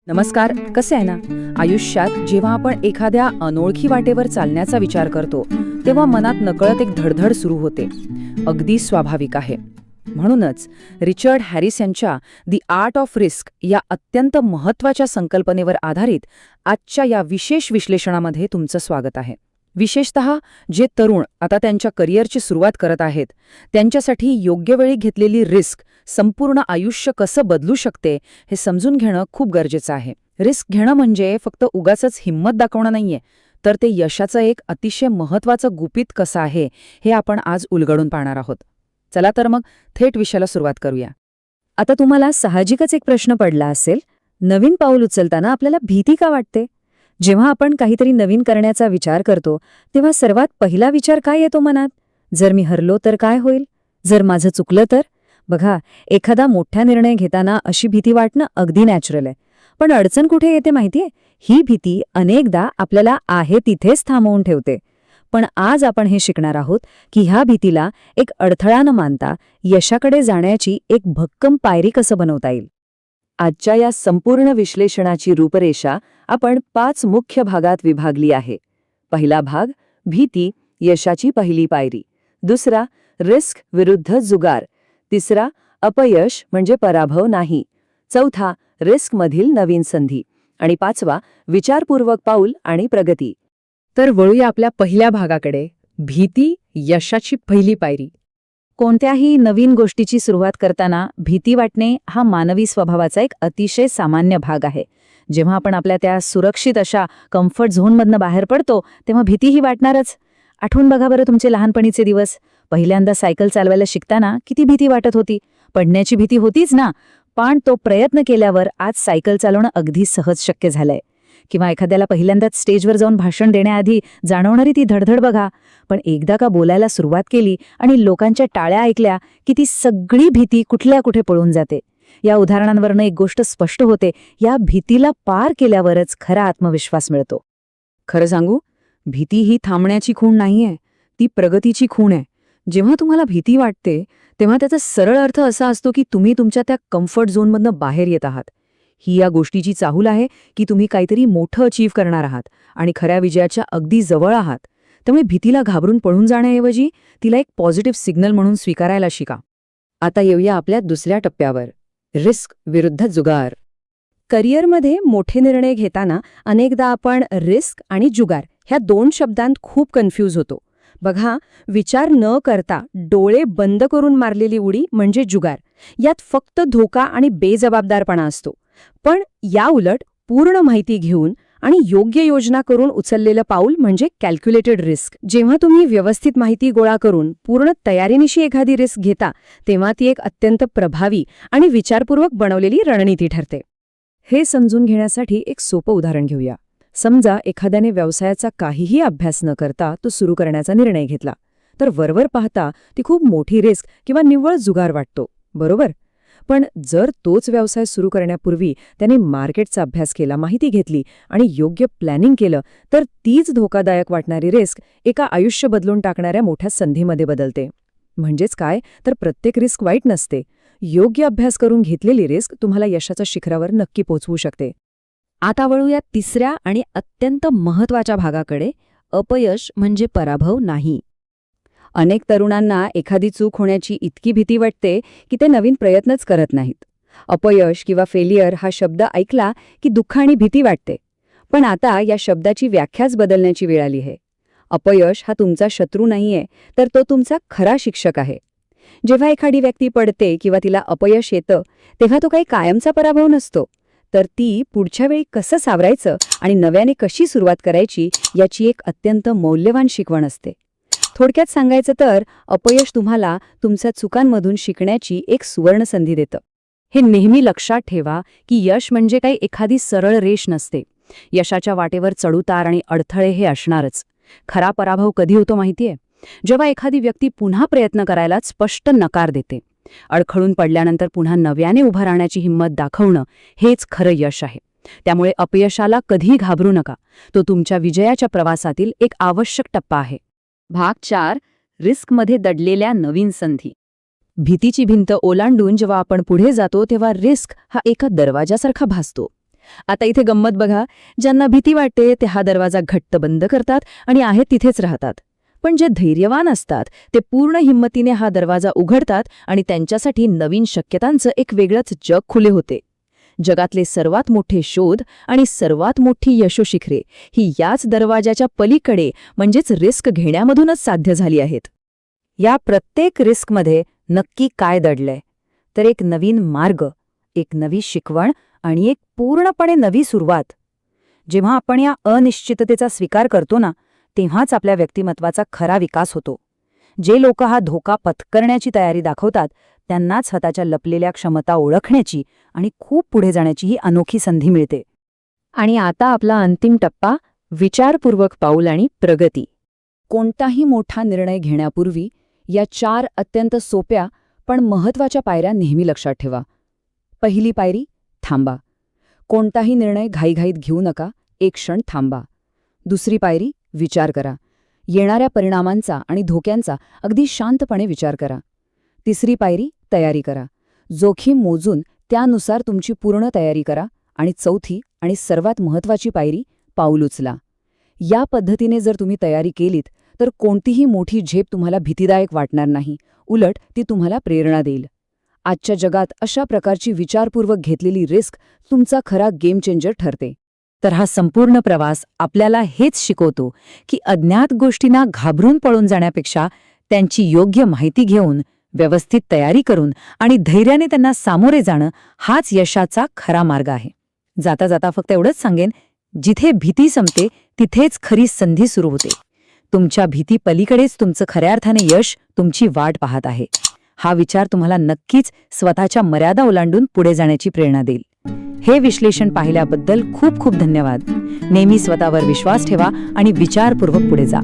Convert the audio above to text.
नमस्कार. कसे आहे ना? आयुष्यात जेव्हा आपण एखाद्या अनोळखी वाटेवर चालण्याचा विचार करतो तेव्हा मनात नकळत एक धडधड सुरू होते. अगदी स्वाभाविक आहे. म्हणूनच रिचर्ड हॅरिस यांच्या दी आर्ट ऑफ रिस्क या अत्यंत महत्त्वाच्या संकल्पनेवर आधारित आजच्या या विशेष विश्लेषणामध्ये तुमचं स्वागत आहे. विशेषतः जे तरुण आता त्यांच्या करिअरची सुरुवात करत आहेत त्यांच्यासाठी योग्य वेळी घेतलेली रिस्क संपूर्ण आयुष्य कसं बदलू शकते हे समजून घेणं खूप गरजेचं आहे. रिस्क घेणं म्हणजे फक्त उगाचच हिंमत दाखवणं नाहीये, तर ते यशाचं एक अतिशय महत्त्वाचं गुपित कसं आहे हे आपण आज उलगडून पाहणार आहोत. चला तर मग थेट विषयाला सुरुवात करूया. आता तुम्हाला साहजिकच एक प्रश्न पडला असेल, नवीन पाऊल उचलताना आपल्याला भीती का वाटते? जेव्हा आपण काहीतरी नवीन करण्याचा विचार करतो तेव्हा सर्वात पहिला विचार काय येतो मनात? जर मी हरलो तर काय होईल? जर माझं चुकलं तर? बघा, एखादा मोठा निर्णय घेताना अशी भीती वाटणं अगदी नॅचरल आहे. पण अडचण कुठे येते माहितीये? ही भीती अनेकदा आपल्याला आहे तिथेच थांबवून ठेवते. पण आज आपण हे शिकणार आहोत की ह्या भीतीला एक अडथळा न मानता यशाकडे जाण्याची एक भक्कम पायरी कसं बनवता येईल. आजच्या या संपूर्ण विश्लेषणाची रूपरेषा आपण 5 मुख्य भागात विभागली आहे. पहिला भाग, भीती, यशाची पहिली पायरी. दुसरा, रिस्क विरुद्ध जुगार. तिसरा, अपयश म्हणजे पराभव नाही. चौथा, रिस्कमधील नवीन संधी. आणि पाचवा, विचारपूर्वक पाऊल आणि प्रगती. तर वळूया आपल्या पहिल्या भागाकडे, भीती, यशाची पहिली पायरी. कोणत्याही नवीन गोष्टीची सुरुवात करताना भीती वाटणे हा मानवी स्वभावाचा एक अतिशय सामान्य भाग आहे. जेव्हा आपण आपल्या त्या सुरक्षित अशा कम्फर्ट झोनमधनं बाहेर पडतो तेव्हा भीतीही वाटणारच. आठवून बघा बरं तुमचे लहानपणीचे दिवस. पहिल्यांदा सायकल चालवायला शिकताना किती भीती वाटत होती. पडण्याची भीती होतीच ना, पण तो प्रयत्न केल्यावर आज सायकल चालवणं अगदी सहज शक्य झालंय. किंवा एखाद्याला पहिल्यांदाच स्टेजवर जाऊन भाषण देण्याआधी जाणवणारी ती धडधड बघा. पण एकदा का बोलायला सुरुवात केली आणि लोकांच्या टाळ्या ऐकल्या की ती सगळी भीती कुठल्या कुठे पळून जाते. या उदाहरणांवरनं एक गोष्ट स्पष्ट होते, या भीतीला पार केल्यावरच खरा आत्मविश्वास मिळतो. खरं सांगू, भीती ही थांबण्याची खूण नाहीये, ती प्रगतीची खूण आहे. जेव्हा तुम्हाला भीती वाटते तेव्हा त्याचा सरळ अर्थ असा असतो की तुम्ही तुमच्या त्या कम्फर्ट झोनमधनं बाहेर येत आहात. ही या गोष्टीची चाहूल आहे की तुम्ही काहीतरी मोठं अचीव्ह करणार आहात आणि खऱ्या विजयाच्या अगदी जवळ आहात. त्यामुळे भीतीला घाबरून पळून जाण्याऐवजी तिला एक पॉझिटिव्ह सिग्नल म्हणून स्वीकारायला शिका. आता येऊया आपल्या दुसऱ्या टप्प्यावर, रिस्क विरुद्ध जुगार. करिअरमध्ये मोठे निर्णय घेताना अनेकदा आपण रिस्क आणि जुगार ह्या 2 शब्दांत खूप कन्फ्यूज होतो. बघा, विचार न करता डोळे बंद करून मारलेली उडी म्हणजे जुगार. यात फक्त धोका आणि बेजबाबदारपणा असतो. पण या उलट पूर्ण माहिती घेऊन आणि योग्य योजना करून उचललेलं पाऊल म्हणजे कॅल्क्युलेटेड रिस्क. जेव्हा तुम्ही व्यवस्थित माहिती गोळा करून पूर्ण तयारीनिशी एखादी रिस्क घेता तेव्हा ती एक अत्यंत प्रभावी आणि विचारपूर्वक बनवलेली रणनीती ठरते. हे समजून घेण्यासाठी एक सोपं उदाहरण घेऊया. समजा एखाद्याने व्यवसायाचा काहीही अभ्यास न करता तो सुरू करण्याचा निर्णय घेतला. तर वरवर पाहता ती खूप मोठी रिस्क किंवा निव्वळ जुगार वाटतो, बरोबर? पण जर तोच व्यवसाय सुरू करण्यापूर्वी त्याने मार्केटचा अभ्यास केला, माहिती घेतली आणि योग्य प्लॅनिंग केलं तर तीच धोकादायक वाटणारी रिस्क एका आयुष्य बदलून टाकणाऱ्या मोठ्या संधीमध्ये बदलते. म्हणजेच काय, तर प्रत्येक रिस्क वाईट नसते. योग्य अभ्यास करून घेतलेली रिस्क तुम्हाला यशाच्या शिखरावर नक्की पोहोचवू शकते. आता वळूया तिसऱ्या आणि अत्यंत महत्त्वाच्या भागाकडे, अपयश म्हणजे पराभव नाही. अनेक तरुणांना एखादी चूक होण्याची इतकी भीती वाटते की ते नवीन प्रयत्नच करत नाहीत. अपयश किंवा फेलियर हा शब्द ऐकला की दुःख आणि भीती वाटते. पण आता या शब्दाची व्याख्याच बदलण्याची वेळ आली आहे. अपयश हा तुमचा शत्रू नाहीये, तर तो तुमचा खरा शिक्षक आहे. जेव्हा एखादी व्यक्ती पडते किंवा तिला अपयश येतं तेव्हा तो काही कायमचा पराभव नसतो, तर ती पुढच्या वेळी कसं सावरायचं आणि नव्याने कशी सुरुवात करायची याची एक अत्यंत मौल्यवान शिकवण असते. थोडक्यात सांगायचं तर अपयश तुम्हाला तुमच्या चुकांमधून शिकण्याची एक सुवर्ण संधी देतं. हे नेहमी लक्षात ठेवा की यश म्हणजे काही एखादी सरळ रेष नसते. यशाच्या वाटेवर चढउतार आणि अडथळे हे असणारच. खरा पराभव कधी होतो माहितीये? जेव्हा एखादी व्यक्ती पुन्हा प्रयत्न करायला स्पष्ट नकार देते. अडखळून पडल्यानंतर पुन्हा नव्याने उभं राहण्याची हिंमत दाखवणं हेच खरं यश आहे. त्यामुळे अपयशाला कधीही घाबरू नका. तो तुमच्या विजयाच्या प्रवासातील एक आवश्यक टप्पा आहे. भाग 4, रिस्कमध्ये दडलेल्या नवीन संधी. भीतीची भिंत ओलांडून जेव्हा आपण पुढे जातो तेव्हा रिस्क हा एका दरवाजासारखा भासतो. आता इथे गंमत बघा, ज्यांना भीती वाटते ते हा दरवाजा घट्ट बंद करतात आणि आहेत तिथेच राहतात. पण जे धैर्यवान असतात ते पूर्ण हिंमतीने हा दरवाजा उघडतात आणि त्यांच्यासाठी नवीन शक्यतांचं एक वेगळंच जग खुले होते. जगातले सर्वात मोठे शोध आणि सर्वात मोठी यशोशिखरे ही याच दरवाजाच्या पलीकडे म्हणजेच रिस्क घेण्यामधूनच साध्य झाली आहेत. या प्रत्येक रिस्कमध्ये नक्की काय दडलंय? तर एक नवीन मार्ग, एक नवी शिकवण आणि एक पूर्णपणे नवी सुरुवात. जेव्हा आपण या अनिश्चिततेचा स्वीकार करतो ना, तेव्हाच आपल्या व्यक्तिमत्वाचा खरा विकास होतो. जे लोक हा धोका पत्करण्याची तयारी दाखवतात त्यांनाच स्वतःच्या लपलेल्या क्षमता ओळखण्याची आणि खूप पुढे जाण्याची ही अनोखी संधी मिळते. आणि आता आपला अंतिम टप्पा, विचारपूर्वक पाऊल आणि प्रगती. कोणताही मोठा निर्णय घेण्यापूर्वी या 4 अत्यंत सोप्या पण महत्त्वाच्या पायऱ्या नेहमी लक्षात ठेवा. पहिली पायरी, थांबा. कोणताही निर्णय घाईघाईत घेऊ नका, एक क्षण थांबा. दुसरी पायरी, विचार करा. येणाऱ्या परिणामांचा आणि धोक्यांचा अगदी शांतपणे विचार करा. तिसरी पायरी, तयारी करा. जोखीम मोजून त्यानुसार तुमची पूर्ण तयारी करा. आणि चौथी आणि सर्वात महत्त्वाची पायरी, पाऊल उचला. या पद्धतीने जर तुम्ही तयारी केलीत तर कोणतीही मोठी झेप तुम्हाला भीतीदायक वाटणार नाही, उलट ती तुम्हाला प्रेरणा देईल. आजच्या जगात अशा प्रकारची विचारपूर्वक घेतलेली रिस्क तुमचा खरा गेम चेंजर ठरते. तर हा संपूर्ण प्रवास आपल्याला हेच शिकवतो की अज्ञात गोष्टींना घाबरून पळून जाण्यापेक्षा त्यांची योग्य माहिती घेऊन, व्यवस्थित तयारी करून आणि धैर्याने त्यांना सामोरे जाणं हाच यशाचा खरा मार्ग आहे. जाता जाता फक्त एवढंच सांगेन, जिथे भीती संपते तिथेच खरी संधी सुरू होते. तुमच्या भीती पलीकडेच तुमचं खऱ्या अर्थाने यश तुमची वाट पाहत आहे. हा विचार तुम्हाला नक्कीच स्वतःच्या मर्यादा ओलांडून पुढे जाण्याची प्रेरणा देईल. हे विश्लेषण पाहिल्याबद्दल खूप खूप धन्यवाद. नेहमी स्वतःवर विश्वास ठेवा आणि विचारपूर्वक पुढे जा.